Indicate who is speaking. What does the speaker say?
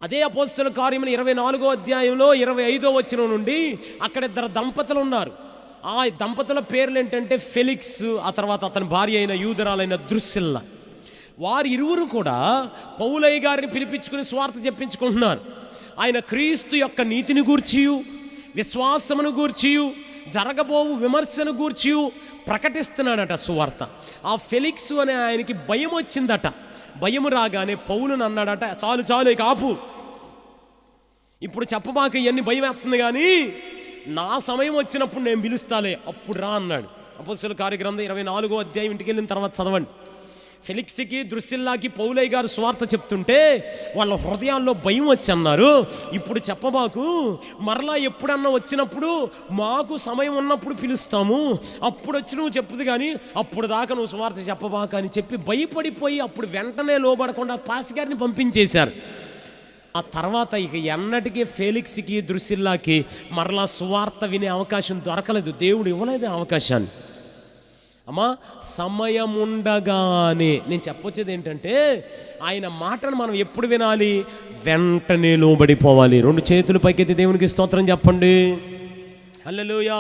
Speaker 1: అదే అపోస్తలుల కార్యములు 24వ అధ్యాయంలో 25వ వచనం నుండి అక్కడ ఇద్దరు దంపతులు ఉన్నారు. ఆ దంపతుల పేర్లు ఏంటంటే ఫెలిక్స్, ఆ తర్వాత అతని భార్య అయిన యూదురాలైన ద్రుసిల్ల. వారి ఇరువురు కూడా పౌలయ్య గారిని పిలిపించుకుని స్వార్థ చెప్పించుకుంటున్నారు. ఆయన క్రీస్తు యొక్క నీతిని గూర్చియు, విశ్వాసమును గూర్చియు, జరగబోవు విమర్శను గూర్చియు ప్రకటిస్తున్నాడట సువార్త. ఆ ఫెలిక్స్ అనే ఆయనకి భయం వచ్చిందట. భయము రాగానే పౌలుని అన్నాడట, చాలు చాలు ఇక ఆపు, ఇప్పుడు చెప్పబాక ఇవన్నీ భయం వేస్తుంది, కానీ నా సమయం వచ్చినప్పుడు నేను పిలుస్తాలే, అప్పుడు రా అన్నాడు. అపోస్తలుల కార్యగ్రంథం 24వ అధ్యాయం ఇంటికి వెళ్ళిన తర్వాత చదవండి. ఫెలిక్స్కి ద్రుసిల్లాకి పౌలయ్య గారు స్వార్థ చెప్తుంటే వాళ్ళ హృదయాల్లో భయం వచ్చి అన్నారు, ఇప్పుడు చెప్పబాకు, మరలా ఎప్పుడన్నా వచ్చినప్పుడు మాకు సమయం ఉన్నప్పుడు పిలుస్తాము, అప్పుడు వచ్చి నువ్వు చెప్పుదు, కానీ అప్పుడు దాకా నువ్వు స్వార్థ చెప్పబాక అని చెప్పి భయపడిపోయి అప్పుడు వెంటనే లోబడకుండా పాస్ గారిని పంపించేశారు. ఆ తర్వాత ఇక ఎన్నటికీ ఫెలిక్స్కి ద్రుసిల్లాకి మరలా సువార్త వినే అవకాశం దొరకలేదు. దేవుడు ఇవ్వలేదు అవకాశాన్ని. అమ్మా, సమయం ఉండగానే నేను చెప్పొచ్చేది ఏంటంటే, ఆయన మాటను మనం ఎప్పుడు వినాలి? వెంటనే లోబడిపోవాలి. 2 చేతులు పైకెత్తి దేవునికి స్తోత్రం చెప్పండి. హల్లెలూయా.